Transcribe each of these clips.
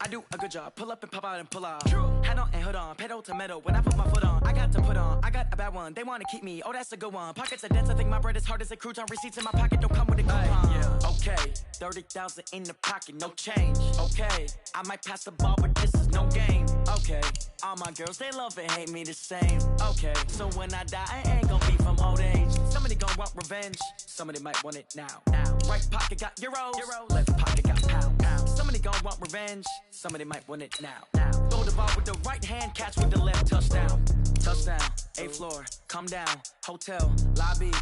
I do a good job. Pull up and pop out and pull off. Head on and hood on, pedal to metal. When I put my foot on, I got to put on. I got a bad one. They want to keep me. Oh, that's a good one. Pockets are dense. I think my bread is hard as a crouton. Receipts in my pocket don't come with a coupon. Yeah. Okay, 30,000 in the pocket, no change. Okay, I might pass the ball, but this is no game. Okay, all my girls they love and hate me the same. Okay, so when I die, I ain't gonna be from old age. Somebody gon' want revenge. Somebody might want it now. Right pocket got euros. Left pocket got pound. Somebody gon' want revenge. Somebody might want it now. Throw the ball with the right hand, catch with the left. Touchdown. 8th floor, come down. Hotel, lobby.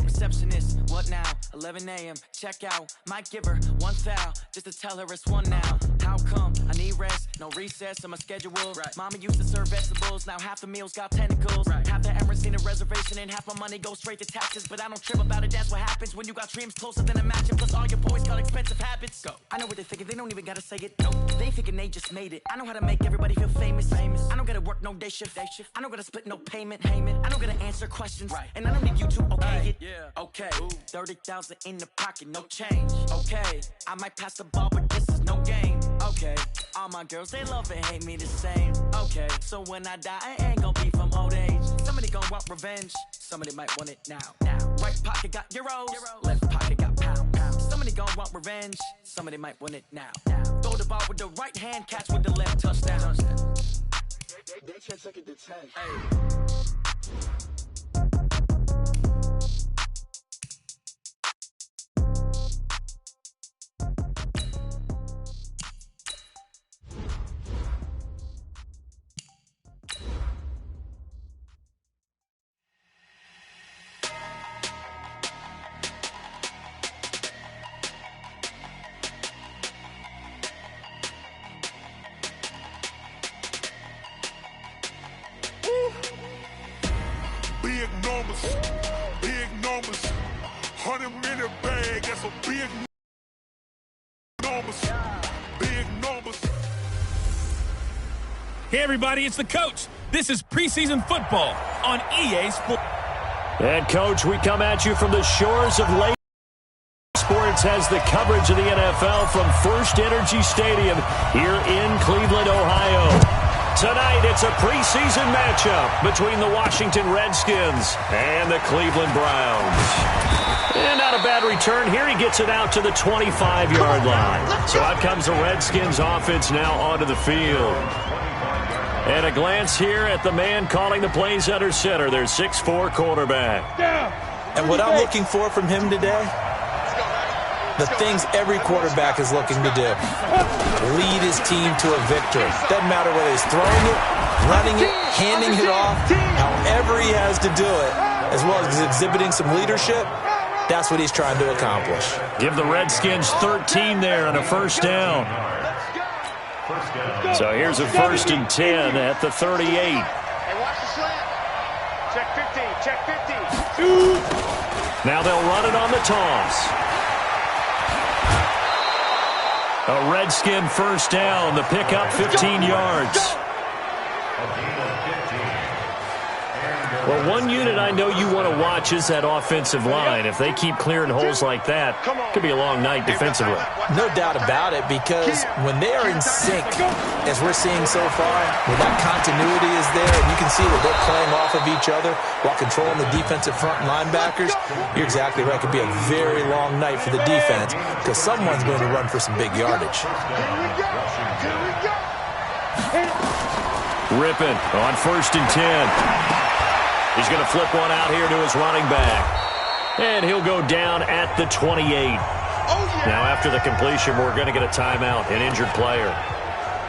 Receptionist, what now? 11 a.m. check out. Might give her one foul just to tell her it's one now. How come? I need rest, no recess in my schedule. Right. Mama used to serve vegetables, now half the meals got tentacles. Right. Half the Emirates seen a reservation and half my money goes straight to taxes. But I don't trip about it, that's what happens when you got dreams closer than a match. And plus all your boys got expensive habits. Go. I know what they're thinking, they don't even gotta say it. No. They thinking they just made it. I know how to make everybody feel famous. I don't gotta work no day shift. I don't gotta split no payment. I don't gotta answer questions. Right. And I don't need you to okay it. Yeah. Okay, 30,000 in the pocket, no change. Okay, I might pass the ball, but this is no game. Okay, all my girls, they love and hate me the same. Okay, so when I die, I ain't gonna be from old age. Somebody gon' want revenge, somebody might want it now. Right pocket got euros, left pocket got pound. Somebody gon' want revenge, somebody might want it now. Throw the ball with the right hand, catch with the left. Touchdown. They can't take it to 10. Hey. Big numbers, 100-minute bag, that's a big numbers, big numbers. Hey everybody, it's the coach. This is preseason football on EA Sports. And coach, we come at you from the shores of Lake Sports has the coverage of the NFL from First Energy Stadium here in Cleveland, Ohio. Tonight, it's a preseason matchup between the Washington Redskins and the Cleveland Browns. And not a bad return here. He gets it out to the 25-yard line. So out comes the Redskins offense now onto the field. And a glance here at the man calling the plays under center, their 6'4" quarterback. And what I'm looking for from him today, the things every quarterback is looking to do. Lead his team to a victory. Doesn't matter whether he's throwing it, running it, handing it off, however he has to do it, as well as exhibiting some leadership, that's what he's trying to accomplish. Give the Redskins 13 there on a first down. So here's a 1st and 10 at the 38. Hey, watch the slant. Check 50, check 50. Now they'll run it on the toss. A Redskin first down. The pickup 15 yards. Well, one unit I know you want to watch is that offensive line. If they keep clearing holes like that, it could be a long night defensively. No doubt about it, because when they are in sync, as we're seeing so far, when that continuity is there, and you can see that they're playing off of each other while controlling the defensive front linebackers, you're exactly right. It could be a very long night for the defense, because someone's going to run for some big yardage. Rippin on 1st and 10. He's going to flip one out here to his running back. And he'll go down at the 28. Now, after the completion, we're going to get a timeout, an injured player.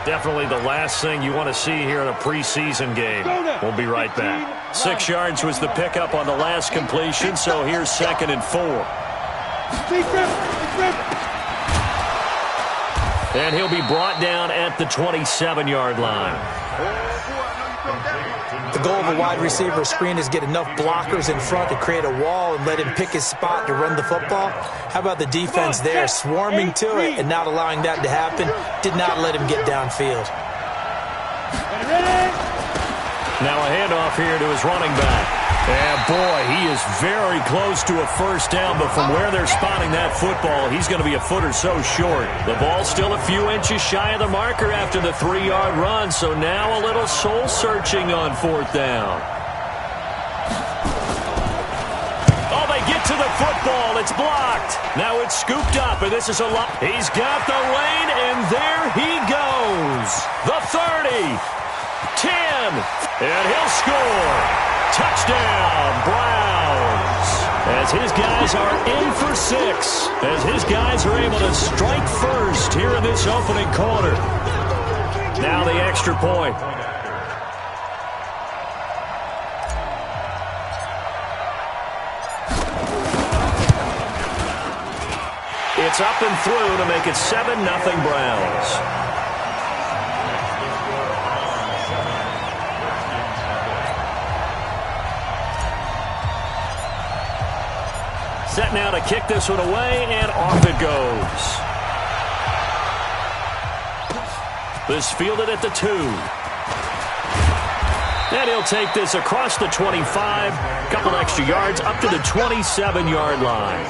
Definitely the last thing you want to see here in a preseason game. We'll be right back. 6 yards was the pickup on the last completion, so here's 2nd and 4. And he'll be brought down at the 27-yard line. The goal of a wide receiver screen is get enough blockers in front to create a wall and let him pick his spot to run the football. How about the defense there, swarming to it and not allowing that to happen? Did not let him get downfield. Now a handoff here to his running back. And boy, he is very close to a first down, but from where they're spotting that football, he's going to be a foot or so short. The ball's still a few inches shy of the marker after the 3-yard run, so now a little soul-searching on fourth down. Oh, they get to the football. It's blocked. Now it's scooped up, and this is a lot. He's got the lane, and there he goes. The 30, 10, and he'll score. Touchdown, Browns, as his guys are in for 6, as his guys are able to strike first here in this opening quarter. Now the extra point. It's up and through to make it 7-0 Browns. Set now to kick this one away, and off it goes. This fielded at the 2. And he'll take this across the 25. Couple extra yards up to the 27-yard line.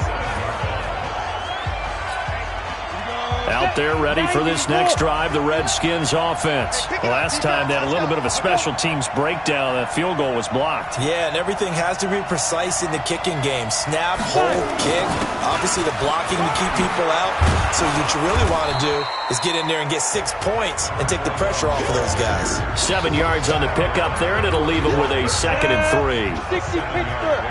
Out there ready for this next drive, the Redskins offense. Last time they had a little bit of a special teams breakdown. That field goal was blocked. Yeah, and everything has to be precise in the kicking game. Snap, hold, kick. Obviously the blocking to keep people out. So what you really want to do is get in there and get 6 points and take the pressure off of those guys. 7 yards on the pickup there, and it'll leave them with a 2nd and 3. 60 Pittsburgh.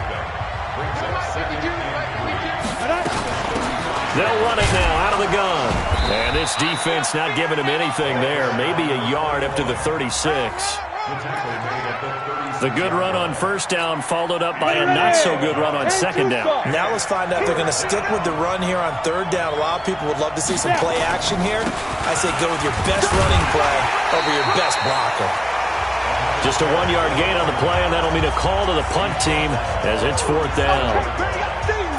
They'll run it now out of the gun. And this defense not giving him anything there. Maybe a yard up to the 36. The good run on first down followed up by a not-so-good run on second down. Now let's find out if they're going to stick with the run here on third down. A lot of people would love to see some play action here. I say go with your best running play over your best blocker. Just a 1-yard gain on the play, and that'll mean a call to the punt team as it's fourth down.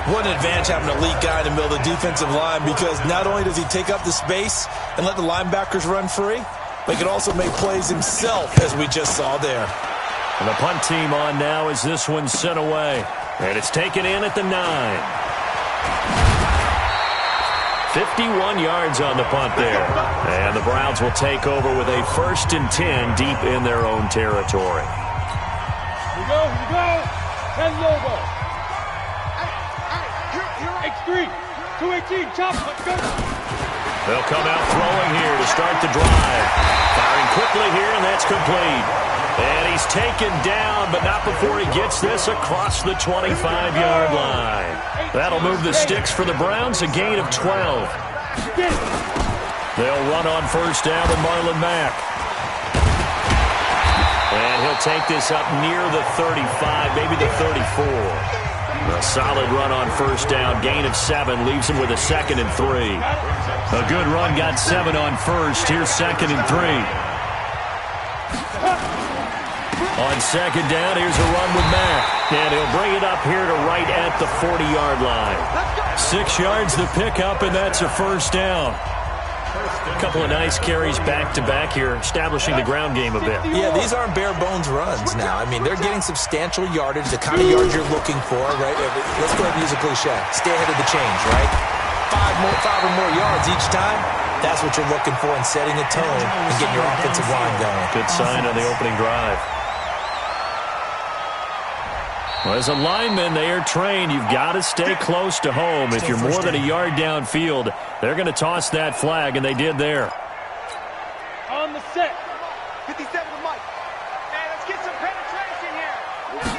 What an advantage having an elite guy in the middle of the defensive line, because not only does he take up the space and let the linebackers run free, but he can also make plays himself, as we just saw there. And the punt team on now as this one's sent away. And it's taken in at the 9. 51 yards on the punt there. And the Browns will take over with a 1st and 10 deep in their own territory. Here we go. 10 logo. X3, 218, chop, let's go. They'll come out throwing here to start the drive. Firing quickly here, and that's complete. And he's taken down, but not before he gets this across the 25-yard line. That'll move the sticks for the Browns, a gain of 12. They'll run on first down with Marlon Mack. And he'll take this up near the 35, maybe the 34. A solid run on first down, gain of 7, leaves him with a 2nd and 3. A good run, got 7 on first. Here's 2nd and 3. On second down, here's a run with Mack. And he'll bring it up here to right at the 40-yard line. 6 yards the pickup, and that's a first down. A couple of nice carries back-to-back here, establishing the ground game a bit. Yeah, these aren't bare-bones runs now. I mean, they're getting substantial yardage, the kind of yards you're looking for, right? Let's go ahead and use a cliche. Stay ahead of the change, right? 5 or more yards each time. That's what you're looking for in setting a tone and getting your offensive line going. Good sign on the opening drive. Well, as a lineman, they are trained. You've got to stay close to home. If you're more than a yard downfield, they're going to toss that flag, and they did there. On the set. 57 with Mike. Hey, let's get some penetration here.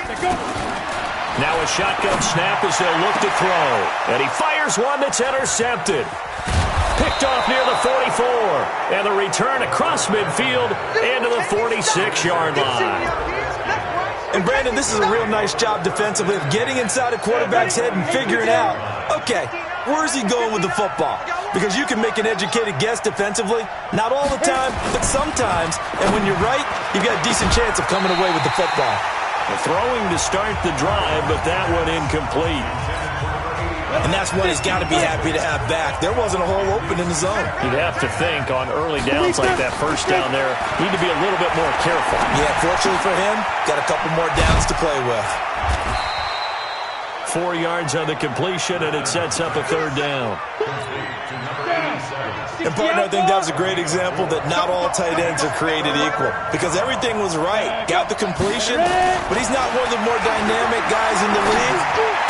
Let's go. Now a shotgun snap as they'll look to throw. And he fires one that's intercepted. Picked off near the 44. And the return across midfield into the 46-yard line. And, Brandon, this is a real nice job defensively of getting inside a quarterback's head and figuring out, okay, where's he going with the football? Because you can make an educated guess defensively. Not all the time, but sometimes. And when you're right, you've got a decent chance of coming away with the football. Throwing to start the drive, but that one incomplete. And that's one he's got to be happy to have back. There wasn't a hole open in the zone. You'd have to think on early downs like that, first down there, need to be a little bit more careful. Yeah, fortunately for him, got a couple more downs to play with. 4 yards on the completion, and it sets up a third down. And, partner, I think that was a great example that not all tight ends are created equal, because everything was right. Got the completion, but he's not one of the more dynamic guys in the league.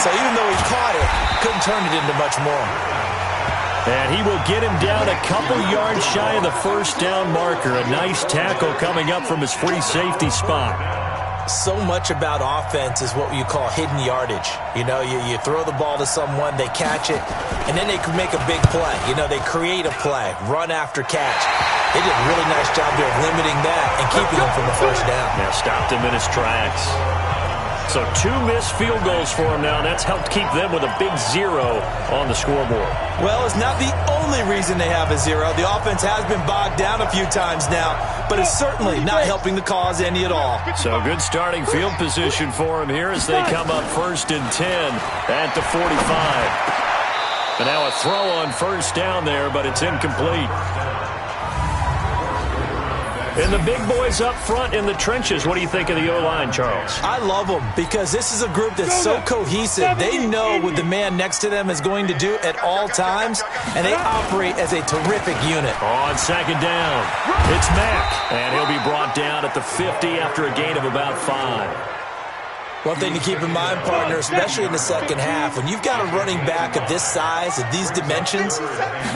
So even though he caught it, couldn't turn it into much more. And he will get him down a couple yards shy of the first down marker. A nice tackle coming up from his free safety spot. So much about offense is what you call hidden yardage. You know, you throw the ball to someone, they catch it, and then they can make a big play. You know, they create a play, run after catch. They did a really nice job there of limiting that and keeping him from the first down. Yeah, stopped him in his tracks. So 2 missed field goals for him now, and that's helped keep them with a big 0 on the scoreboard. Well, it's not the only reason they have a 0. The offense has been bogged down a few times now, but it's certainly not helping the cause any at all. So good starting field position for him here as they come up 1st and 10 at the 45. And now a throw on first down there, but it's incomplete. And the big boys up front in the trenches, what do you think of the O-line, Charles? I love them because this is a group that's so cohesive. They know what the man next to them is going to do at all times, and they operate as a terrific unit. On second down, it's Mack, and he'll be brought down at the 50 after a gain of about 5. One thing to keep in mind, partner, especially in the second half, when you've got a running back of this size, of these dimensions,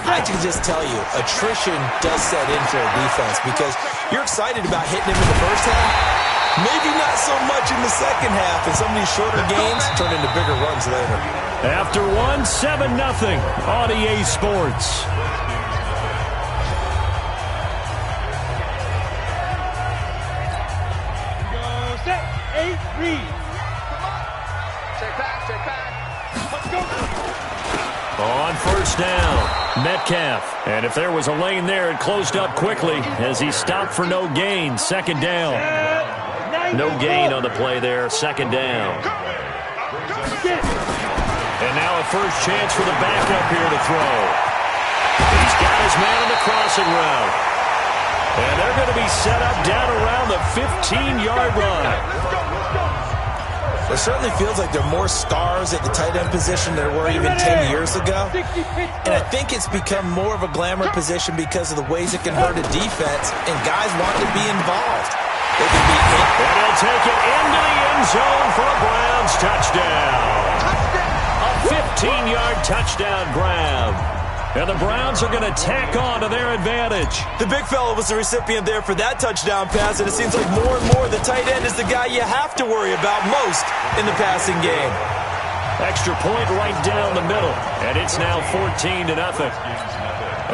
I can just tell you, attrition does set in for a defense because you're excited about hitting him in the first half, maybe not so much in the second half, and some of these shorter gains turn into bigger runs later. After 7-0 on EA Sports. Set, 8, read. On first down, Metcalf. And if there was a lane there, it closed up quickly as he stopped for no gain. Second down. No gain on the play there. Second down. And now a first chance for the backup here to throw. He's got his man on the crossing route. And they're going to be set up down around the 15-yard line. It certainly feels like there are more stars at the tight end position than there were even 10 years ago. And I think it's become more of a glamour position because of the ways it can hurt a defense, and guys want to be involved. They can be hit. And he'll take it into the end zone for a Browns touchdown. A 15-yard touchdown grab. And the Browns are going to tack on to their advantage. The big fella was the recipient there for that touchdown pass, and it seems like more and more the tight end is the guy you have to worry about most in the passing game. Extra point right down the middle, and it's now 14-0.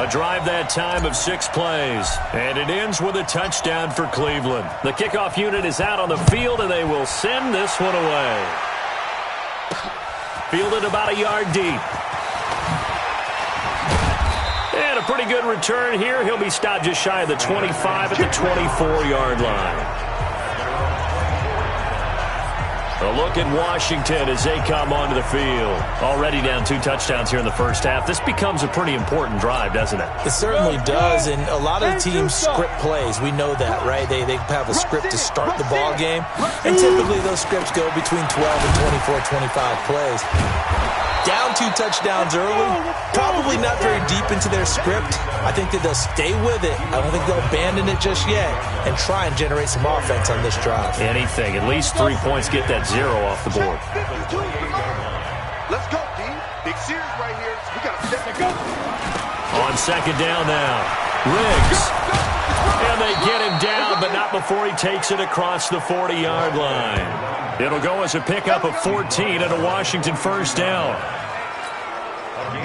A drive that time of 6 plays, and it ends with a touchdown for Cleveland. The kickoff unit is out on the field, and they will send this one away. Fielded about a yard deep. And a pretty good return here. He'll be stopped just shy of the 25 at the 24-yard line. A look at Washington as they come onto the field. Already down 2 touchdowns here in the first half. This becomes a pretty important drive, doesn't it? It certainly does, and a lot of the teams script plays. We know that, right? They have a script to start the ball game, and typically those scripts go between 12 and 24, 25 plays. Down 2 touchdowns early, probably not very deep into their script. I think that they'll stay with it. I don't think they'll abandon it just yet and try and generate some offense on this drive. Anything. At least 3 points, get that 0 off the board. Let's go, D. Big series right here. We got to step it. On second down now, Riggs. And they get him down, but not before he takes it across the 40-yard line. It'll go as a pickup of 14 and a Washington first down.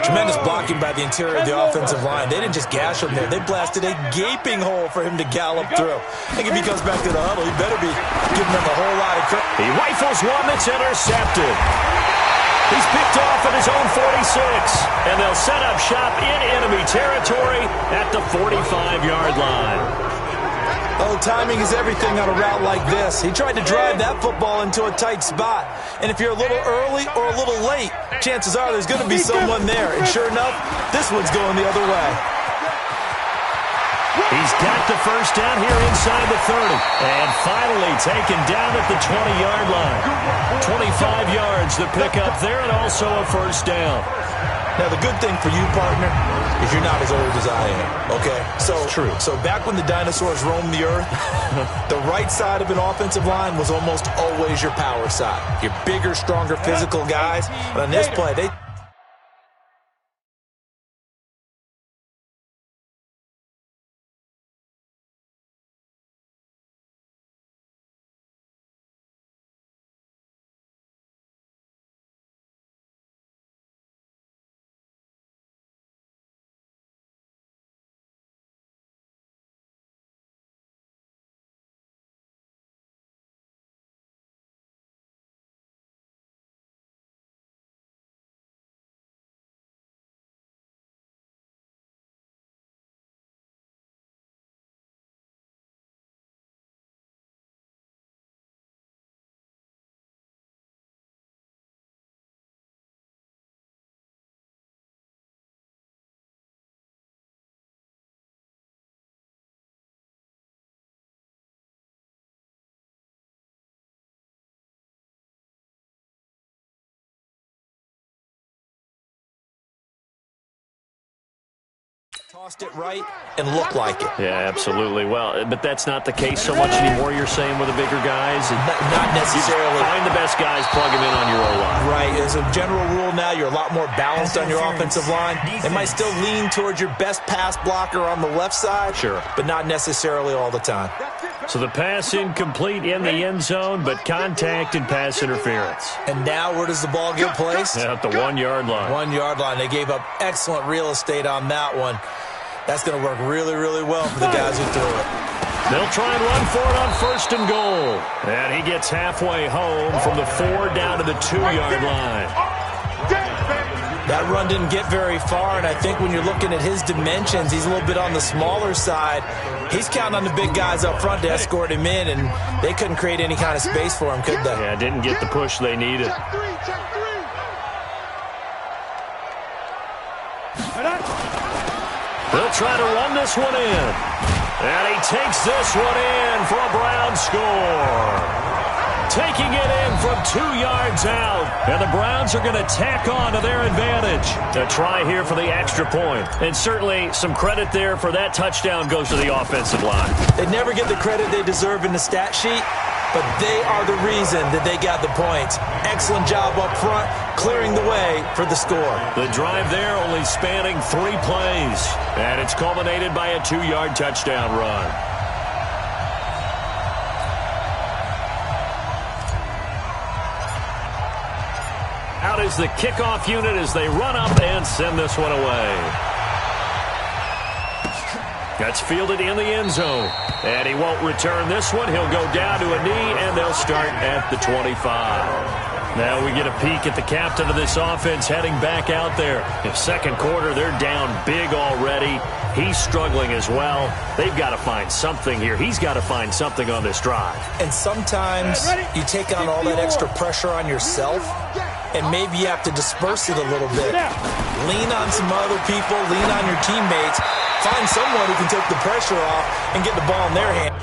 Tremendous blocking by the interior of the offensive line. They didn't just gash him there. They blasted a gaping hole for him to gallop through. I think if he comes back to the huddle, he better be giving them a whole lot of credit. He rifles one that's intercepted. He's picked off at his own 46, and they'll set up shop in enemy territory at the 45-yard line. Oh, timing is everything on a route like this. He tried to drive that football into a tight spot. And if you're a little early or a little late, chances are there's going to be someone there. And sure enough, this one's going the other way. He's got the first down here inside the 30. And finally taken down at the 20-yard line. 25 yards, the pickup there, and also a first down. Now, the good thing for you, partner, is you're not as old as I am, okay? True. So back when the dinosaurs roamed the earth, the right side of an offensive line was almost always your power side. Your bigger, stronger, physical guys. But on this play, they... tossed it right and looked like it. Yeah, absolutely. Well, but that's not the case so much anymore, you're saying, with the bigger guys? Not necessarily. Find the best guys, plug them in on your O-line. Right. As a general rule now, you're a lot more balanced on your offensive line. It might still lean towards your best pass blocker on the left side, sure, but not necessarily all the time. So the pass incomplete in the end zone, but contact and pass interference. And now where does the ball get placed? At the 1-yard line. 1-yard line. They gave up excellent real estate on that one. That's going to work really, really well for the guys who threw it. They'll try and run for it on first and goal. And he gets halfway home from the 4 down to the 2-yard line. That run didn't get very far, and I think when you're looking at his dimensions, he's a little bit on the smaller side. He's counting on the big guys up front to escort him in, and they couldn't create any kind of space for him, could they? Yeah, didn't get the push they needed. They'll try to run this one in. And he takes this one in for a Brown score. Taking it in from 2 yards out. And the Browns are going to tack on to their advantage. A try here for the extra point. And certainly some credit there for that touchdown goes to the offensive line. They never get the credit they deserve in the stat sheet, but they are the reason that they got the points. Excellent job up front, clearing the way for the score. The drive there only spanning 3 plays. And it's culminated by a 2-yard touchdown run. Out is the kickoff unit as they run up and send this one away. That's fielded in the end zone. And he won't return this one. He'll go down to a knee, and they'll start at the 25. Now we get a peek at the captain of this offense heading back out there. In second quarter, they're down big already. He's struggling as well. They've got to find something here. He's got to find something on this drive. And sometimes you take on all that extra pressure on yourself, and maybe you have to disperse it a little bit. Lean on some other people, lean on your teammates. Find someone who can take the pressure off and get the ball in their hand.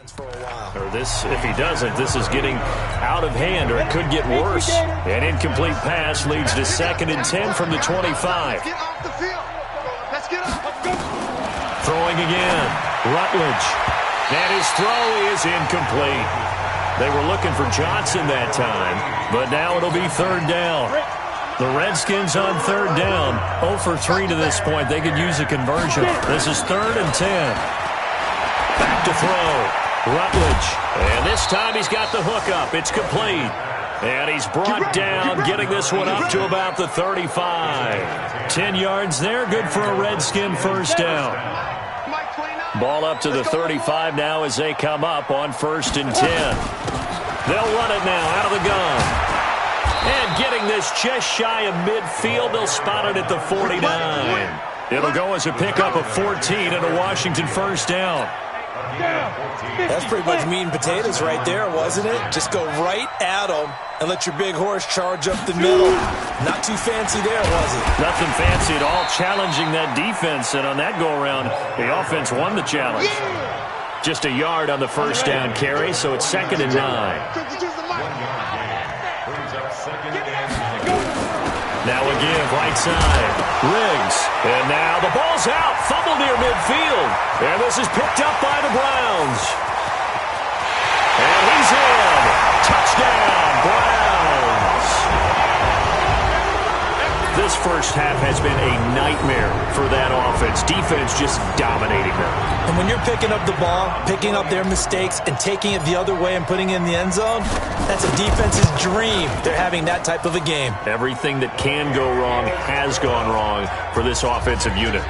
For a while. Or this, if he doesn't, this is getting out of hand, or it could get worse. An incomplete pass leads to 2nd and 10 from the 25. Get off the field. Let's get up. Throwing again. Rutledge. And his throw is incomplete. They were looking for Johnson that time, but now it'll be 3rd down. The Redskins on 3rd down. 0 for 3 to this point. They could use a conversion. This is 3rd and 10. Back to throw. Rutledge. And this time he's got the hook up. It's complete. And he's brought down, getting this one up to about the 35. 10 yards there. Good for a Redskin first down. Ball up to the 35 now as they come up on 1st and 10. They'll run it now out of the gun. And getting this just shy of midfield, they'll spot it at the 49. It'll go as a pickup of 14 and a Washington first down. That's pretty much meat and potatoes right there, wasn't it? Just go right at them and let your big horse charge up the middle. Not too fancy there, was it? Nothing fancy at all, challenging that defense. And on that go-around, the offense won the challenge. Just a yard on the first down carry, so it's 2nd and 9. Now again, right side. Riggs. And now the ball's out. Fumble near midfield. And this is picked up by the Browns. And he's in. Touchdown, Browns. This first half has been a nightmare for that offense. Defense just dominating them. And when you're picking up the ball, picking up their mistakes, and taking it the other way and putting it in the end zone, that's a defense's dream. They're having that type of a game. Everything that can go wrong has gone wrong for this offensive unit.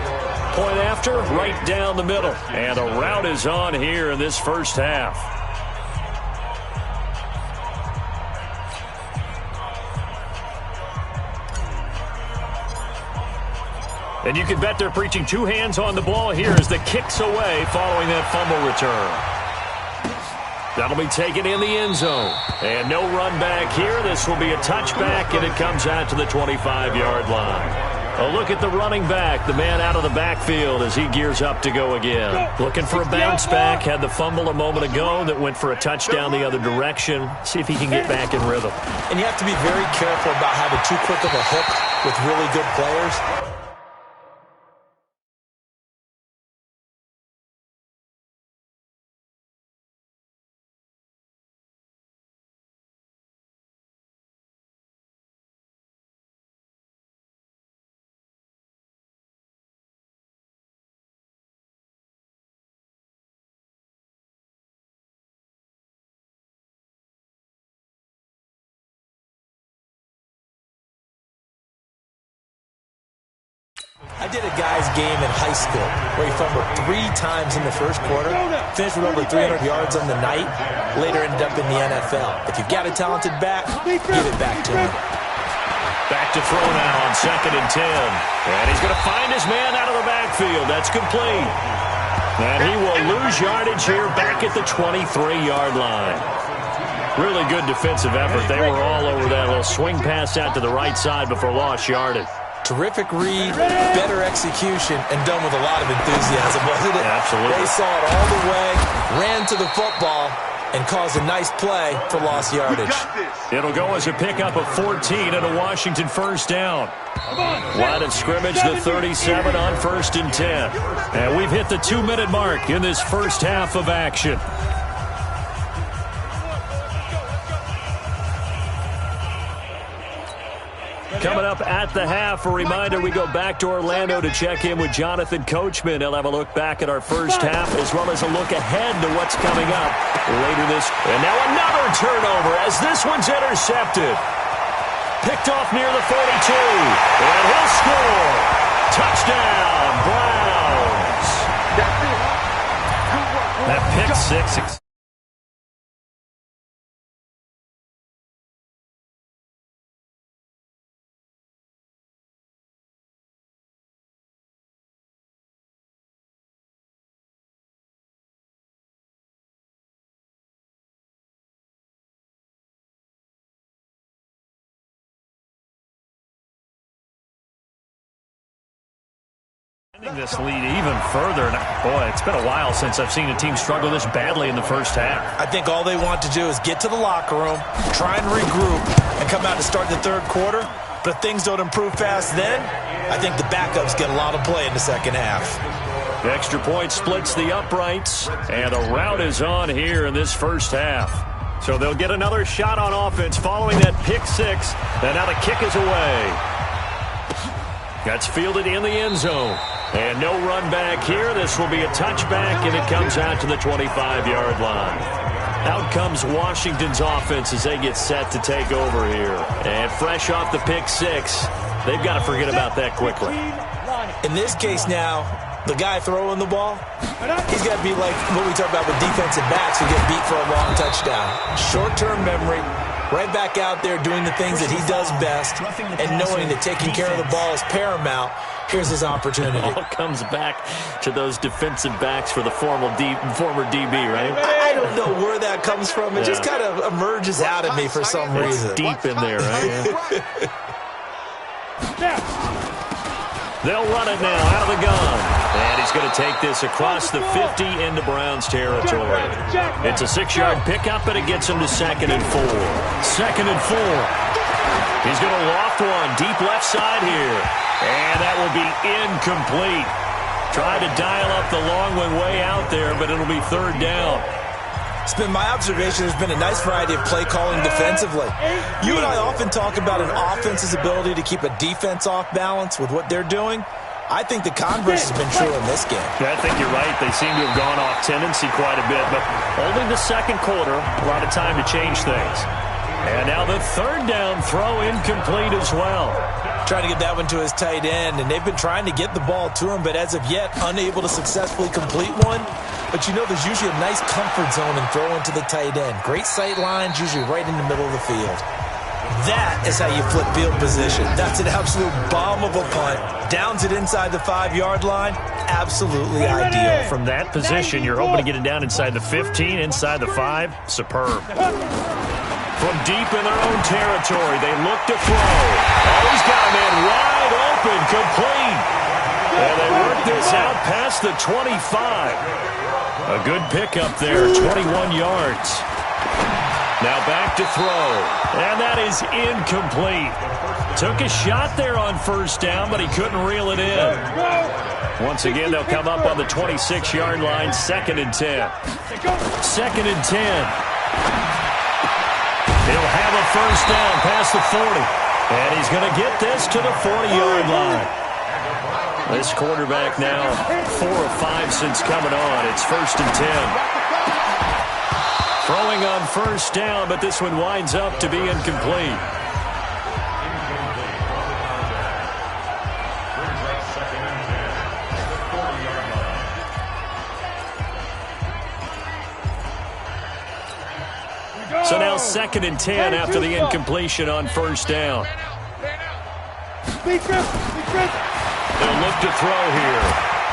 Point after, right down the middle. And a route is on here in this first half. And you can bet they're preaching two hands on the ball here as the kick's away following that fumble return. That'll be taken in the end zone. And no run back here. This will be a touchback, and it comes out to the 25-yard line. A look at the running back, the man out of the backfield as he gears up to go again. Looking for a bounce back. Had the fumble a moment ago that went for a touchdown the other direction. See if he can get back in rhythm. And you have to be very careful about having too quick of a hook with really good players. I did a guy's game in high school where he fumbled 3 times in the first quarter, finished with over 300 yards on the night, later ended up in the NFL. If you've got a talented back, give it back to him. Back to throw now on 2nd and 10. And he's going to find his man out of the backfield. That's complete. And he will lose yardage here back at the 23-yard line. Really good defensive effort. They were all over that little swing pass out to the right side before lost yardage. Terrific read, better execution, and done with a lot of enthusiasm, wasn't it? Absolutely. They saw it all the way, ran to the football, and caused a nice play for lost yardage. It'll go as a pickup of 14 and a Washington first down. Line of scrimmage, the 37 on 1st and 10. And we've hit the 2-minute mark in this first half of action. Coming up at the half, a reminder, we go back to Orlando to check in with Jonathan Coachman. He'll have a look back at our first half as well as a look ahead to what's coming up later this. And now another turnover as this one's intercepted. Picked off near the 42. And he'll score. Touchdown, Browns. That pick six. This lead even further. Boy, it's been a while since I've seen a team struggle this badly in the first half. I think all they want to do is get to the locker room, try and regroup, and come out to start the third quarter. But if things don't improve fast then, I think the backups get a lot of play in the second half. The extra point splits the uprights, and a rout is on here in this first half. So they'll get another shot on offense following that pick six, and now the kick is away. That's fielded in the end zone. And no run back here. This will be a touchback, and it comes out to the 25-yard line. Out comes Washington's offense as they get set to take over here. And fresh off the pick six, they've got to forget about that quickly. In this case now, the guy throwing the ball, he's got to be like what we talk about with defensive backs who get beat for a long touchdown. Short-term memory, right back out there doing the things that he does best, and knowing that taking care of the ball is paramount. Here's his opportunity. It all comes back to those defensive backs for the former DB, right? I don't know where that comes from. It just kind of emerges out of me for some reason. It's deep in there, right? They'll run it now out of the gun. And he's going to take this across the 50 into Browns territory. It's a 6-yard pickup, and it gets him to 2nd and 4. 2nd and 4. He's going to loft one deep left side here. And that will be incomplete. Tried to dial up the long one way out there, but it'll be 3rd down. It's been my observation there's been a nice variety of play calling defensively. You and I often talk about an offense's ability to keep a defense off balance with what they're doing. I think the converse has been true in this game. Yeah, I think you're right. They seem to have gone off tendency quite a bit, but only the 2nd quarter, a lot of time to change things. And now the 3rd down throw incomplete as well. Trying to get that one to his tight end, and they've been trying to get the ball to him, but as of yet, unable to successfully complete one. But you know there's usually a nice comfort zone in throwing to the tight end. Great sight lines, usually right in the middle of the field. That is how you flip field position. That's an absolute bomb of a punt. Downs it inside the 5-yard line. Absolutely ideal. From that position, you're hoping to get it down inside the 15, inside the 5. Superb. From deep in their own territory, they look to throw. Oh, he's got a man wide open, complete. And they work this out past the 25. A good pickup there, 21 yards. Now back to throw. And that is incomplete. Took a shot there on 1st down, but he couldn't reel it in. Once again, they'll come up on the 26-yard line, 2nd and 10. 2nd and 10. He'll have a 1st down past the 40. And he's going to get this to the 40-yard line. This quarterback now 4 of 5 since coming on. It's 1st and 10. Throwing on 1st down, but this one winds up to be incomplete. So now 2nd and 10 after the incompletion on 1st down. They'll look to throw here.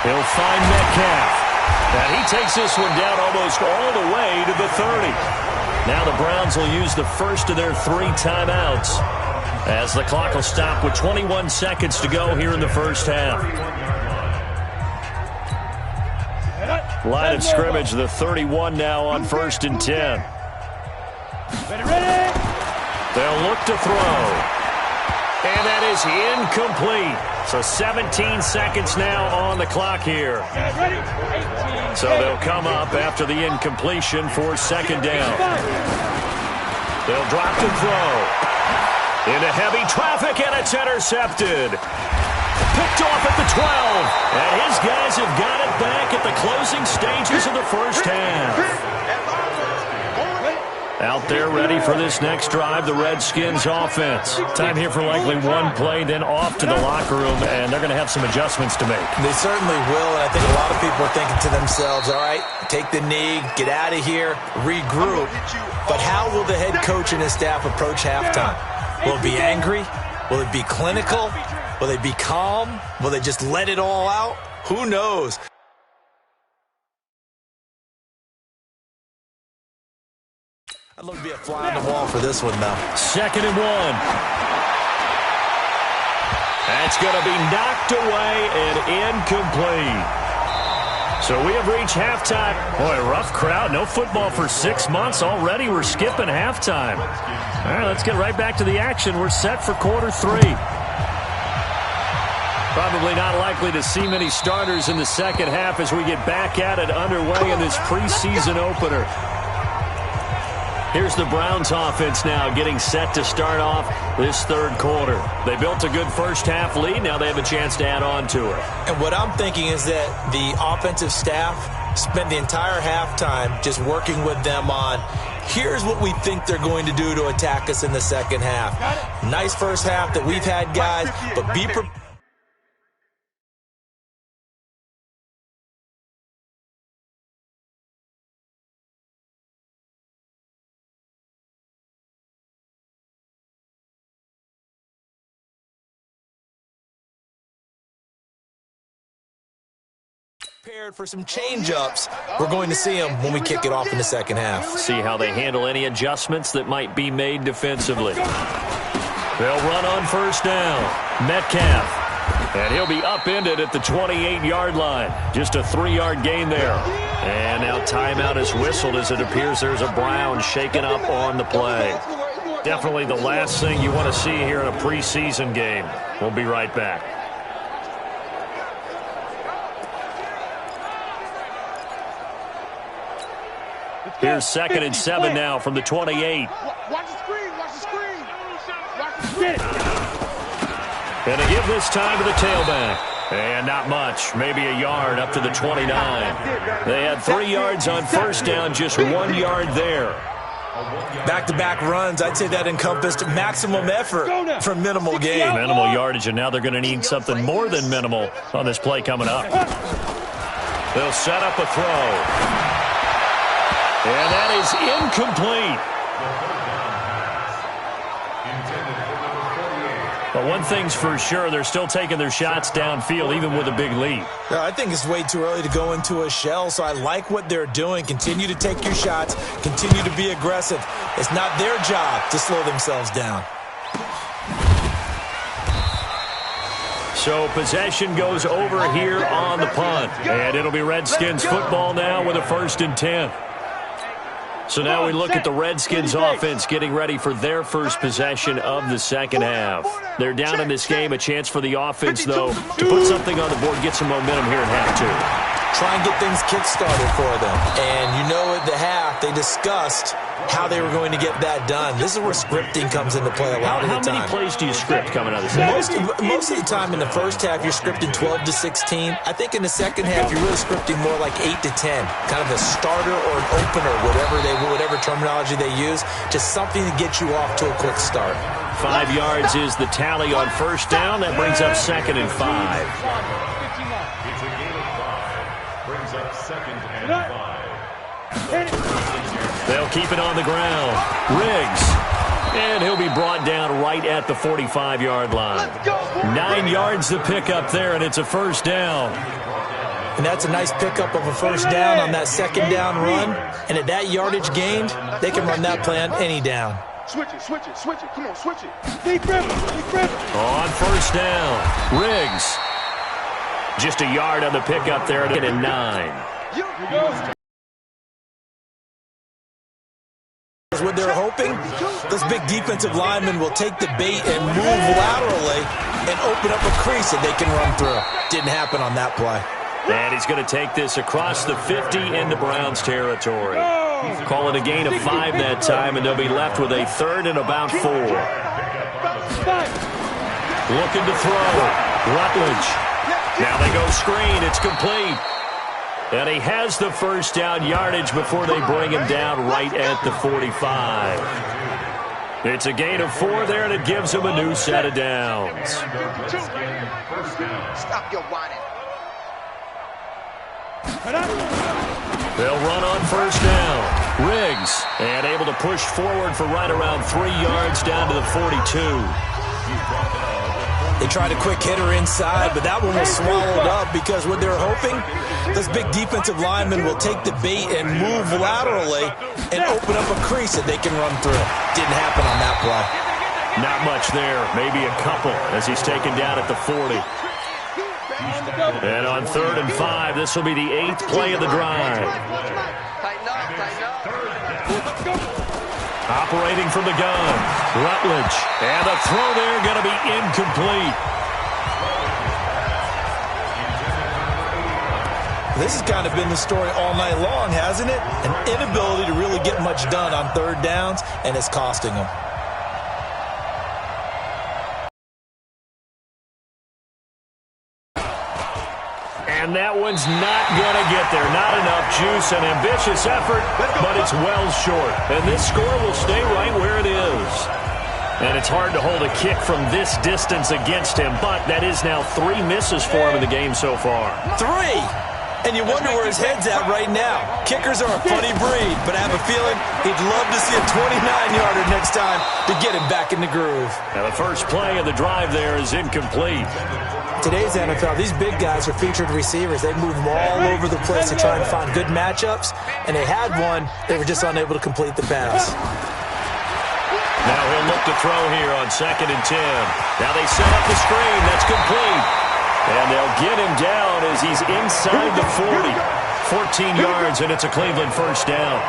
He'll find Metcalf. And he takes this one down almost all the way to the 30. Now the Browns will use the first of their 3 timeouts as the clock will stop with 21 seconds to go here in the 1st half. Line of scrimmage, the 31 now on 1st and 10. They'll look to throw. And that is incomplete. So 17 seconds now on the clock here. So they'll come up after the incompletion for 2nd down. They'll drop to throw. Into heavy traffic, and it's intercepted. Picked off at the 12. And his guys have got it back at the closing stages of the 1st half. Out there ready for this next drive, the Redskins offense. Time here for likely one play, then off to the locker room, and they're going to have some adjustments to make. They certainly will, and I think a lot of people are thinking to themselves, all right, take the knee, get out of here, regroup. But how will the head coach and his staff approach halftime? Will it be angry? Will it be clinical? Will they be calm? Will they just let it all out? Who knows? I'd love to be a fly on the wall for this one, though. 2nd and 1. That's going to be knocked away and incomplete. So we have reached halftime. Boy, rough crowd. No football for 6 months already. We're skipping halftime. All right, let's get right back to the action. We're set for quarter 3. Probably not likely to see many starters in the 2nd half as we get back at it underway in this preseason opener. Here's the Browns offense now getting set to start off this 3rd quarter. They built a good 1st half lead. Now they have a chance to add on to it. And what I'm thinking is that the offensive staff spent the entire halftime just working with them on, here's what we think they're going to do to attack us in the 2nd half. Nice 1st half that we've had, guys, but be prepared. Prepared for some change-ups. We're going to see them when we kick it off in the second half. See how they handle any adjustments that might be made defensively. They'll run on first down. Metcalf. And he'll be upended at the 28-yard line. Just a 3-yard gain there. And now timeout is whistled as it appears there's a Brown shaken up on the play. Definitely the last thing you want to see here in a preseason game. We'll be right back. Here's 2nd and 7 now from the 28. Watch the screen. Watch the screen. Watch the screen. And a give this time to the tailback. And not much, maybe a yard up to the 29. They had 3 yards on first down, just 1 yard there. Back-to-back runs, I'd say that encompassed maximum effort for minimal gain. Minimal yardage, and now they're going to need something more than minimal on this play coming up. They'll set up a throw. And that is incomplete. But one thing's for sure, they're still taking their shots downfield, even with a big lead. Yeah, I think it's way too early to go into a shell, so I like what they're doing. Continue to take your shots. Continue to be aggressive. It's not their job to slow themselves down. So possession goes over here on the punt. And it'll be Redskins football now with a 1st and 10. So now we look at the Redskins offense getting ready for their first possession of the second half. They're down in this game. A chance for the offense, though, to put something on the board, get some momentum here at half two. Try and get things kick-started for them. And you know at the half, they discussed how they were going to get that done. This is where scripting comes into play a lot of the time. How many plays do you script coming out of the second? Most of the time in the first half, you're scripting 12 to 16. I think in the second half, you're really scripting more like 8 to 10. Kind of a starter or an opener, whatever terminology they use. Just something to get you off to a quick start. 5 yards is the tally on first down. That brings up 2nd and 5. They'll keep it on the ground. Riggs. And he'll be brought down right at the 45-yard line. 9 yards to pick up there, and it's a first down. And that's a nice pickup of a first down on that second down run. And at that yardage gained, they can run that play on any down. Switch it. Come on, switch it. Deep river. On first down, Riggs. Just a yard on the pickup there, and 9. What they're hoping, those big defensive linemen will take the bait and move laterally and open up a crease that they can run through. Didn't happen on that play. And he's going to take this across the 50 into Browns territory. Call it a gain of 5 that time, and they'll be left with a 3rd and about 4. Looking to throw. Rutledge. Now they go screen. It's complete. And he has the first down yardage before they bring him down right at the 45. It's a gain of 4 there, and it gives him a new set of downs. Stop your whining. They'll run on first down. Riggs, and able to push forward for right around 3 yards down to the 42. They tried a quick hitter inside, but that one was swallowed up because what they're hoping, those big defensive linemen will take the bait and move laterally and open up a crease that they can run through. Didn't happen on that play. Not much there, maybe a couple as he's taken down at the 40. And on 3rd and 5, this will be the 8th play of the drive. Tighten up. Operating from the gun, Rutledge. And the throw there going to be incomplete. This has kind of been the story all night long, hasn't it? An inability to really get much done on 3rd downs, and it's costing them. And that one's not going to get there. Not enough juice, an ambitious effort, but it's well short. And this score will stay right where it is. And it's hard to hold a kick from this distance against him, but that is now 3 misses for him in the game so far. 3? And you wonder where his head's at right now. Kickers are a funny breed, but I have a feeling he'd love to see a 29-yarder next time to get him back in the groove. Now the first play of the drive there is incomplete. Today's NFL, these big guys are featured receivers. They move them all over the place to try and find good matchups, and they had one. They were just unable to complete the pass. Now he'll look to throw here on 2nd and 10. Now they set up the screen. That's complete. And they'll get him down as he's inside the 40. 14 yards, and it's a Cleveland first down.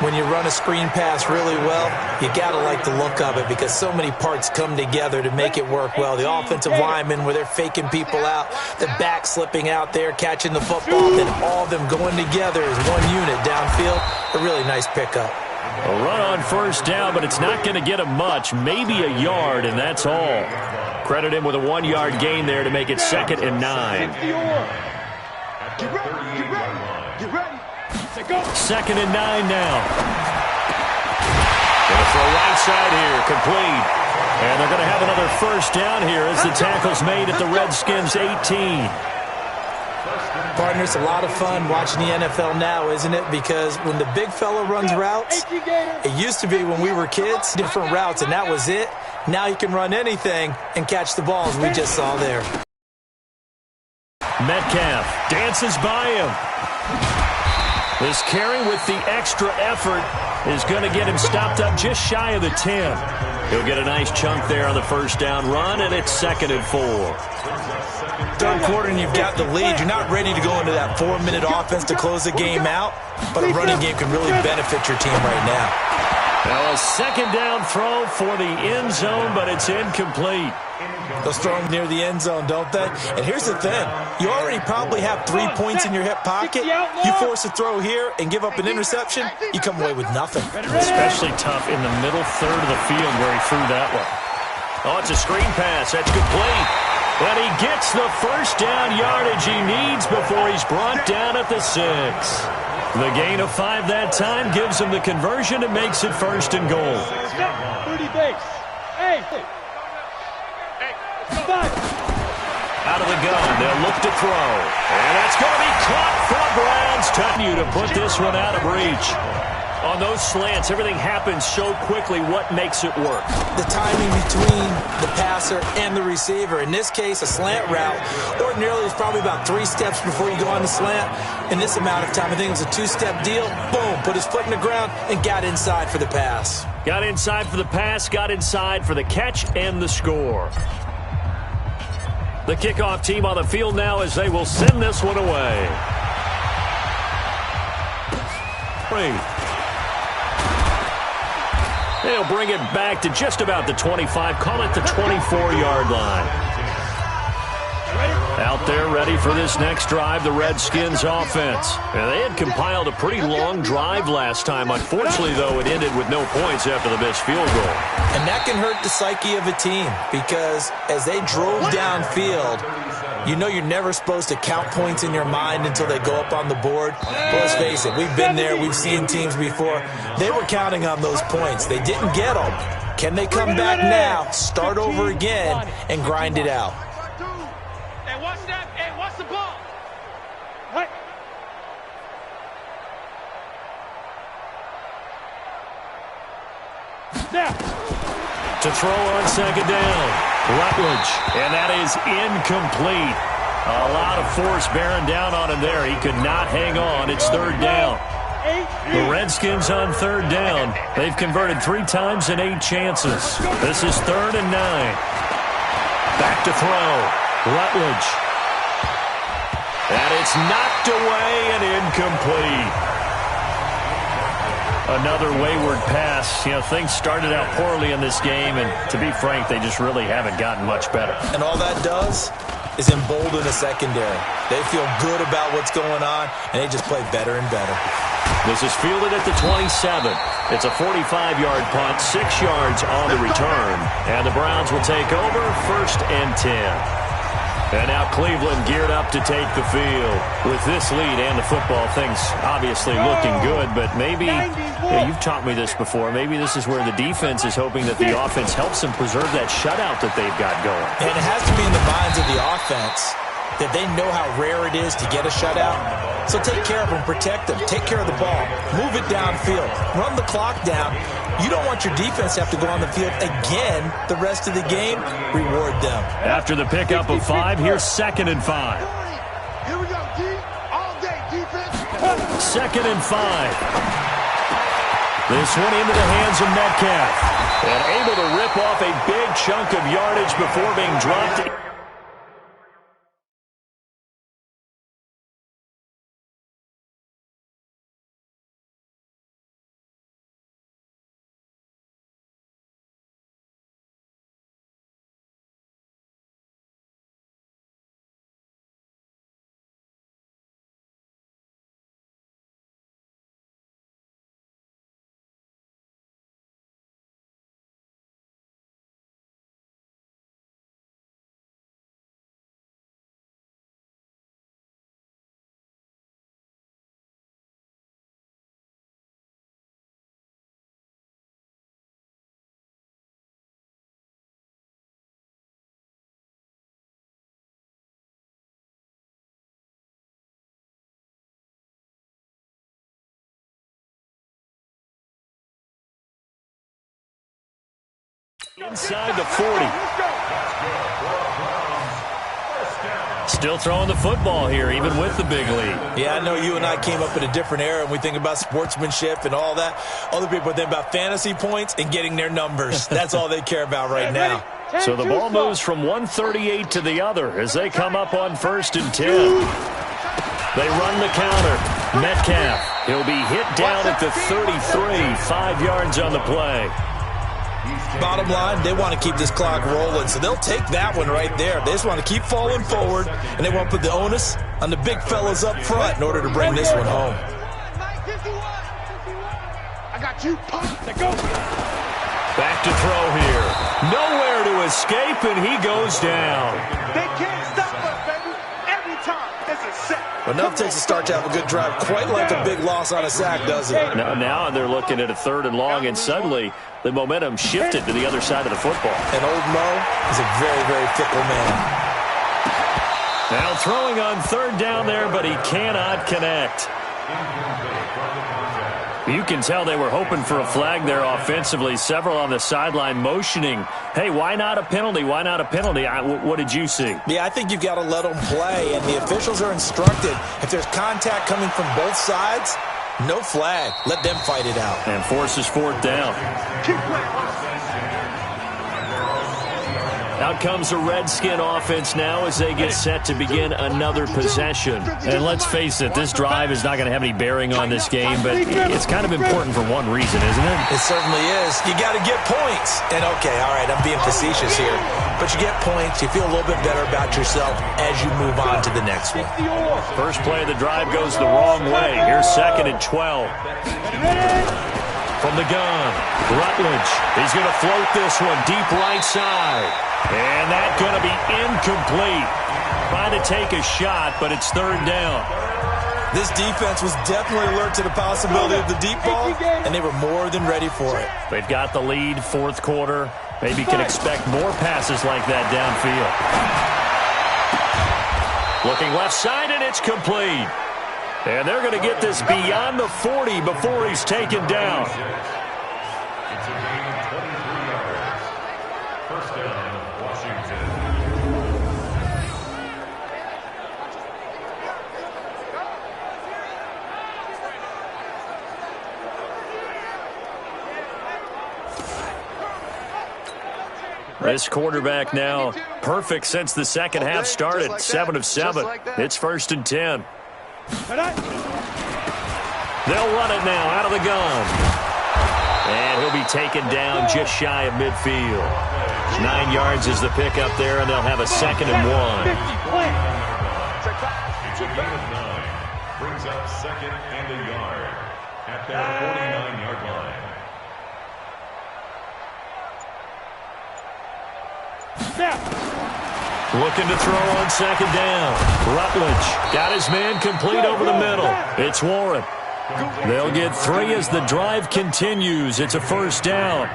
When you run a screen pass really well, you got to like the look of it because so many parts come together to make it work well. The offensive linemen, where they're faking people out, the back slipping out there, catching the football, then all of them going together as one unit downfield. A really nice pickup. A run on first down, but it's not going to get him much, maybe a yard, and that's all. Credit him with a 1-yard gain there to make it 2nd and 9. Get ready. 2nd and 9 now. Gonna throw right side here, complete. And they're going to have another first down here as the tackle's made at the Redskins' 18. Partner, it's a lot of fun watching the NFL now, isn't it? Because when the big fella runs routes, it used to be when we were kids, different routes, and that was it. Now you can run anything and catch the ball, as we just saw there. Metcalf dances by him. This carry with the extra effort is going to get him stopped up just shy of the 10. He'll get a nice chunk there on the first down run, and it's 2nd and 4. Third quarter and you've got the lead. You're not ready to go into that 4-minute offense to close the game out, but a running game can really benefit your team right now. Now a 2nd down throw for the end zone, but it's incomplete. They'll throw them near the end zone, don't they? And here's the thing. You already probably have 3 points in your hip pocket. You force a throw here and give up an interception, you come away with nothing. Especially tough in the middle third of the field where he threw that one. Oh, it's a screen pass. That's complete. But he gets the first down yardage he needs before he's brought down at the 6. The gain of 5 that time gives him the conversion and makes it 1st and goal. 30 base. Hey. Out of the gun, they'll look to throw. And that's going to be caught for the Browns. Time you to put this one out of reach. On those slants, everything happens so quickly. What makes it work? The timing between the passer and the receiver. In this case, a slant route. Ordinarily, it's probably about 3 steps before you go on the slant. In this amount of time, I think it was a 2-step deal. Boom, put his foot in the ground and got inside for the pass. Got inside for the pass, got inside for the catch and the score. The kickoff team on the field now as they will send this one away. They'll bring it back to just about the 25, call it the 24-yard line. Out there ready for this next drive, the Redskins offense. And they had compiled a pretty long drive last time. Unfortunately, though, it ended with no points after the missed field goal. And that can hurt the psyche of a team because as they drove downfield, you know you're never supposed to count points in your mind until they go up on the board. But let's face it, we've been there. We've seen teams before. They were counting on those points. They didn't get them. Can they come back now, start over again, and grind it out? Hey, watch that. Hey, watch the ball. Hey. Now. To throw on 2nd down, Rutledge, and that is incomplete. A lot of force bearing down on him there. He could not hang on. It's 3rd down. The Redskins on 3rd down. They've converted 3 times in 8 chances. This is 3rd and 9. Back to throw. Rutledge. And it's knocked away and incomplete. Another wayward pass. You know, things started out poorly in this game, and to be frank, they just really haven't gotten much better. And all that does is embolden the secondary. They feel good about what's going on, and they just play better and better. This is fielded at the 27. It's a 45-yard punt, 6 yards on the return. And the Browns will take over 1st and 10. And now Cleveland geared up to take the field. With this lead and the football, things obviously looking good, but maybe, you've taught me this before, maybe this is where the defense is hoping that the offense helps them preserve that shutout that they've got going. And it has to be in the minds of the offense. that they know how rare it is to get a shutout. So take care of them, protect them, take care of the ball, move it downfield, run the clock down. You don't want your defense to have to go on the field again the rest of the game. Reward them. After the pickup of 5, here's 2nd and 5. Here we go, D. All day, defense. 2nd and 5. This one into the hands of Metcalf. And able to rip off a big chunk of yardage before being dropped. Inside the 40. Still throwing the football here, even with the big lead. Yeah, I know you and I came up in a different era, and we think about sportsmanship and all that. Other people think about fantasy points and getting their numbers. That's all they care about right now. So the ball moves from 138 to the other as they come up on 1st and 10. They run the counter. Metcalf, he'll be hit down at the 33, 5 yards on the play. Bottom line, they want to keep this clock rolling, so they'll take that one right there. They just want to keep falling forward, and they want to put the onus on the big fellas up front in order to bring this one home. I got you, punk. Back to throw here. Nowhere to escape, and he goes down. They can't stop us, baby. Every time, it's a sack. Enough takes a start to have a good drive, quite like a big loss on a sack, does it? Now they're looking at a 3rd and long, and suddenly the momentum shifted to the other side of the football. And old Mo is a very, very fickle man. Now throwing on 3rd down there, but he cannot connect. You can tell they were hoping for a flag there offensively. Several on the sideline motioning, hey, why not a penalty? Why not a penalty? What did you see? Yeah, I think you've got to let them play, and the officials are instructed. If there's contact coming from both sides, no flag. Let them fight it out. And forces 4th down. Keep playing. Out comes a Redskin offense now as they get set to begin another possession. And let's face it, this drive is not going to have any bearing on this game, but it's kind of important for one reason, isn't it? It certainly is. You got to get points. And okay, all right, I'm being facetious here. But you get points, you feel a little bit better about yourself as you move on to the next one. First play of the drive goes the wrong way. Here's 2nd and 12. From the gun, Rutledge. He's going to float this one deep right side. And that's going to be incomplete. Trying to take a shot, but it's 3rd down. This defense was definitely alert to the possibility of the deep ball, and they were more than ready for it. They've got the lead, 4th quarter. Maybe can expect more passes like that downfield. Looking left side, and it's complete. And they're going to get this beyond the 40 before he's taken down. This quarterback now perfect since the second half started. 7 of 7. It's 1st and 10. They'll run it now out of the gun. And he'll be taken down just shy of midfield. 9 yards is the pickup there, and they'll have a 2nd and 1. It's a gain of 9. Brings up 2nd and a yard at their 49-yard line. Looking to throw on 2nd down. Rutledge got his man complete over the middle. It's Warren. They'll get 3 as the drive continues. It's a 1st down.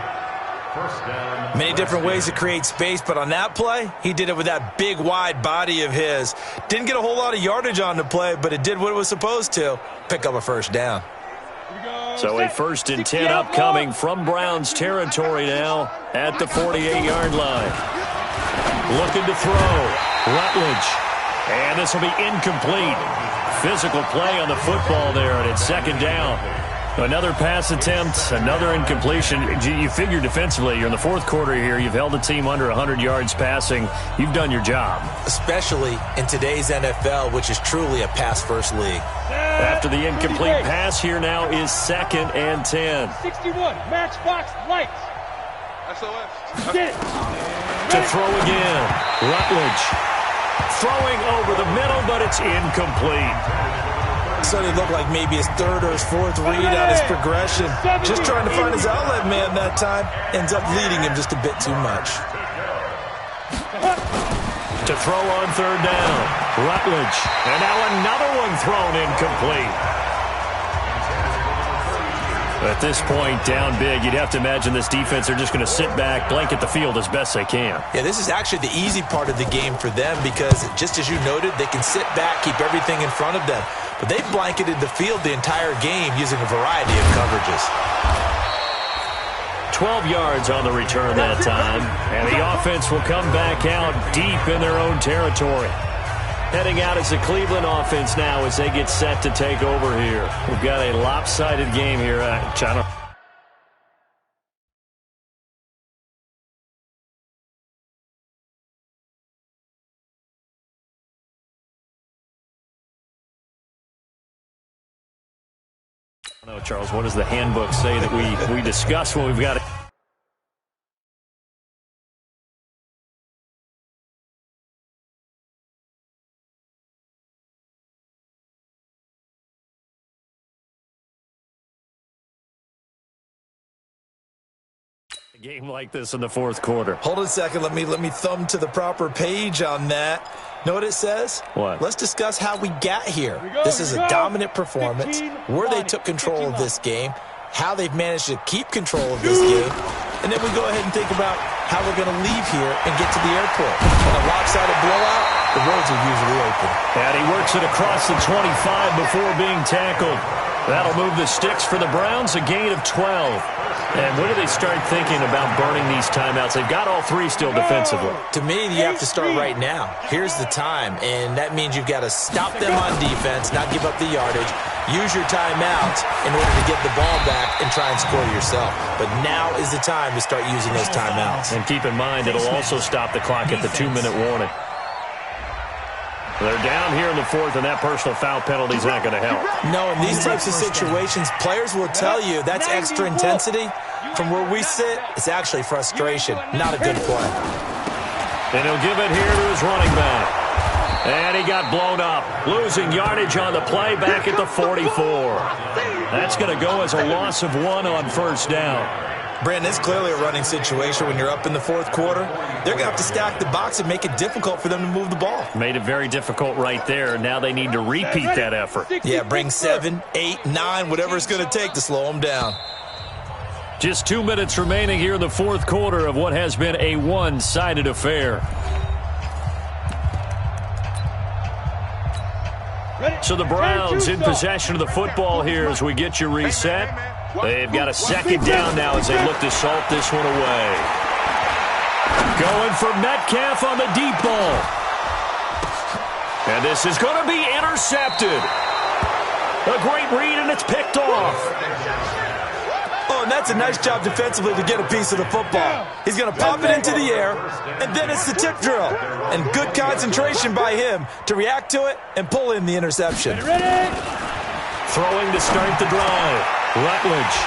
First down. Many different ways to create space, but on that play, he did it with that big, wide body of his. Didn't get a whole lot of yardage on the play, but it did what it was supposed to. Pick up a first down. So a 1st and 10 upcoming from Browns territory now at the 48-yard line. Looking to throw. Rutledge. And this will be incomplete. Physical play on the football there, and it's 2nd down. Another pass attempt, another incompletion. You figure defensively, you're in the 4th quarter here. You've held the team under 100 yards passing. You've done your job. Especially in today's NFL, which is truly a pass-first league. After the incomplete pass, here now is 2nd and 10. 61, matchbox lights. SOS. To throw again. Rutledge. Throwing over the middle, but it's incomplete. So it looked like maybe his 3rd or his 4th read on his progression. Just trying to find his outlet man that time. Ends up leading him just a bit too much. To throw on 3rd down. Rutledge. And now another one thrown incomplete. At this point, down big, you'd have to imagine this defense are just going to sit back, blanket the field as best they can. Yeah, this is actually the easy part of the game for them because, just as you noted, they can sit back, keep everything in front of them. But they've blanketed the field the entire game using a variety of coverages. 12 yards on the return that time, and the offense will come back out deep in their own territory. Heading out as the Cleveland offense now as they get set to take over here. We've got a lopsided game here. China. I don't know, Charles, what does the handbook say that we discuss when we've got it? A game like this in the 4th quarter. Hold on a second. Let me thumb to the proper page on that. Know what it says? What? Let's discuss how we got here. This is a dominant performance, where they took control of this game, how they've managed to keep control of this game, and then we go ahead and think about how we're going to leave here and get to the airport. In a lopsided blowout, the roads are usually open. And he works it across the 25 before being tackled. That'll move the sticks for the Browns, a gain of 12. And when do they start thinking about burning these timeouts? They've got all 3 still defensively. To me, you have to start right now. Here's the time, and that means you've got to stop them on defense, not give up the yardage, use your timeouts in order to get the ball back and try and score yourself. But now is the time to start using those timeouts. And keep in mind, it'll also stop the clock at the 2-minute warning. They're down here in the 4th, and that personal foul penalty is not going to help. No, in these types of situations, players will tell you that's extra intensity. From where we sit, it's actually frustration, not a good play. And he'll give it here to his running back. And he got blown up, losing yardage on the play back at the 44. That's going to go as a loss of 1 on 1st down. Brandon, it's clearly a running situation when you're up in the 4th quarter. They're going to have to stack the box and make it difficult for them to move the ball. Made it very difficult right there. Now they need to repeat that effort. Yeah, bring 7, 8, 9, whatever it's going to take to slow them down. Just 2 minutes remaining here in the 4th quarter of what has been a one-sided affair. So the Browns in possession of the football here as we get you reset. They've got a 2nd down now as they look to salt this one away. Going for Metcalf on the deep ball. And this is going to be intercepted. A great read, and it's picked off. Oh, and that's a nice job defensively to get a piece of the football. He's going to pop it into the air, and then it's the tip drill. And good concentration by him to react to it and pull in the interception. Throwing to start the drive. Rutledge.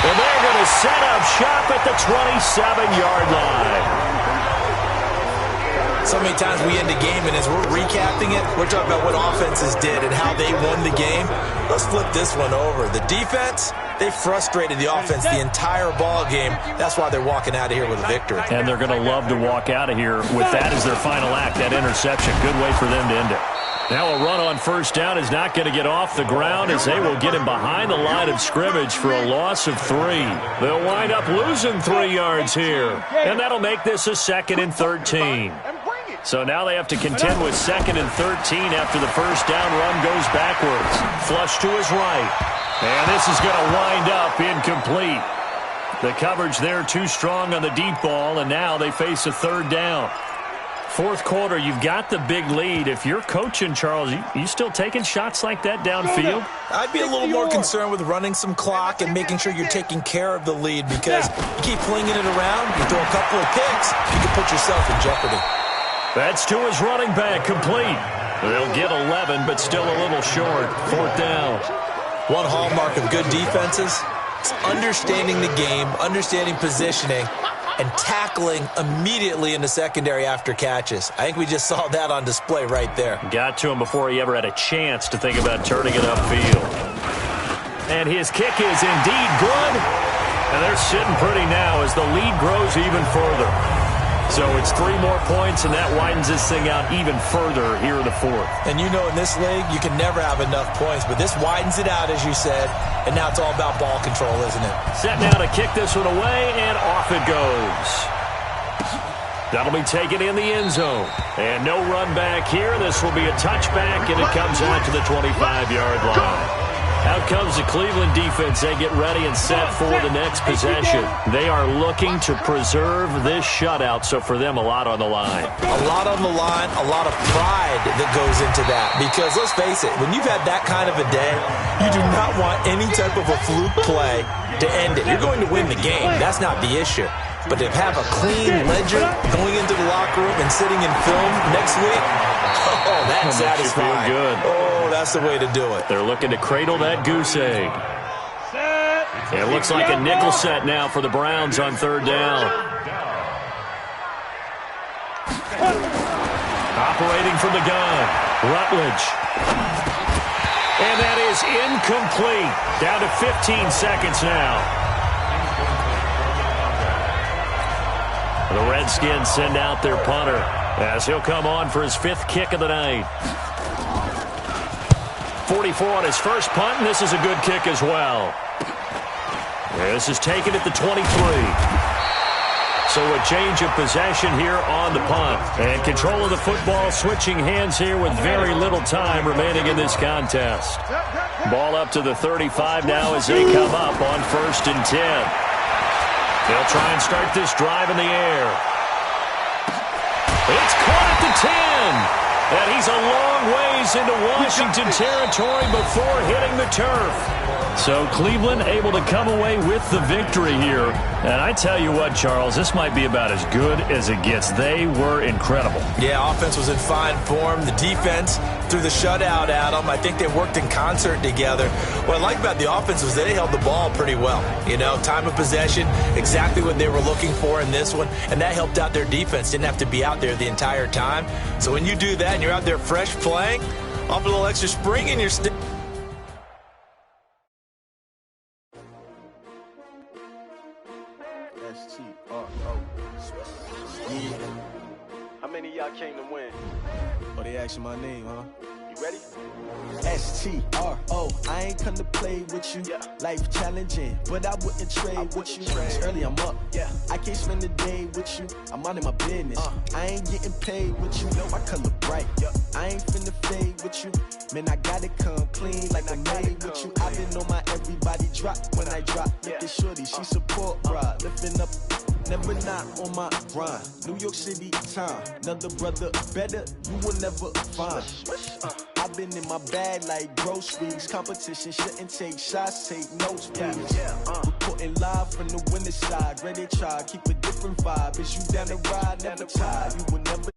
And they're going to set up shop at the 27-yard line. So many times we end a game, and as we're recapping it, we're talking about what offenses did and how they won the game. Let's flip this one over. The defense, they frustrated the offense the entire ball game. That's why they're walking out of here with a victory. And they're going to love to walk out of here with that as their final act, that interception. Good way for them to end it. Now a run on first down is not going to get off the ground as they will get him behind the line of scrimmage for a loss of 3. They'll wind up losing 3 yards here, and that'll make this a 2nd and 13. So now they have to contend with 2nd and 13 after the first down run goes backwards. Flush to his right, and this is going to wind up incomplete. The coverage there too strong on the deep ball, and now they face a 3rd down. 4th quarter, you've got the big lead. If you're coaching, Charles, you still taking shots like that downfield? I'd be a little more concerned with running some clock and making sure you're taking care of the lead, because you keep flinging it around, you throw a couple of picks, you can put yourself in jeopardy. That's to his running back, complete. They'll get 11, but still a little short. 4th down. One hallmark of good defenses is understanding the game, understanding positioning, and tackling immediately in the secondary after catches. I think we just saw that on display right there. Got to him before he ever had a chance to think about turning it upfield. And his kick is indeed good. And they're sitting pretty now as the lead grows even further. So it's 3 more points, and that widens this thing out even further here in the 4th. And you know in this league, you can never have enough points, but this widens it out, as you said, and now it's all about ball control, isn't it? Set now to kick this one away, and off it goes. That'll be taken in the end zone. And no run back here. This will be a touchback, and it comes out to the 25-yard line. Out comes the Cleveland defense. They get ready and set for the next possession. They are looking to preserve this shutout, so for them, a lot on the line. A lot on the line, a lot of pride that goes into that. Because let's face it, when you've had that kind of a day, you do not want any type of a fluke play to end it. You're going to win the game. That's not the issue. But to have a clean ledger going into the locker room and sitting in film next week, oh, that's satisfying. Feel good. Oh, that's the way to do it. They're looking to cradle that goose egg. It looks like a nickel set now for the Browns on 3rd down. Operating from the gun, Rutledge. And that is incomplete. Down to 15 seconds now. The Redskins send out their punter as he'll come on for his 5th kick of the night. 44 on his first punt, and this is a good kick as well. This is taken at the 23. So a change of possession here on the punt. And control of the football switching hands here with very little time remaining in this contest. Ball up to the 35 now as they come up on 1st and 10. They'll try and start this drive in the air. It's caught at the 10. And he's a long ways into Washington territory before hitting the turf. So Cleveland able to come away with the victory here. And I tell you what, Charles, this might be about as good as it gets. They were incredible. Yeah, offense was in fine form. The defense threw the shutout at them. I think they worked in concert together. What I like about the offense was they held the ball pretty well. You know, time of possession, exactly what they were looking for in this one. And that helped out their defense. Didn't have to be out there the entire time. So when you do that and you're out there fresh playing, off a little extra spring in your stick. How many of y'all came to win? Oh, they asking my name, huh? You ready? S-T-R-O, I ain't come to play with you. Life challenging, but I wouldn't trade with you. Early I'm up, I can't spend the day with you. I'm out in my business, I ain't getting paid with you. My color bright, I ain't finna fade with you. Man, I gotta come clean like I made with you. I've been on my everybody drop when I drop. Look at shorty, she support, bruh. Lifting up, never not on my grind. New York City time, another brother better, you will never find. I've been in my bag like groceries. Competition shouldn't take shots, take notes, please. Reporting live from the winning side. Ready to try, keep a different vibe. Is you down the ride, never tired. You will never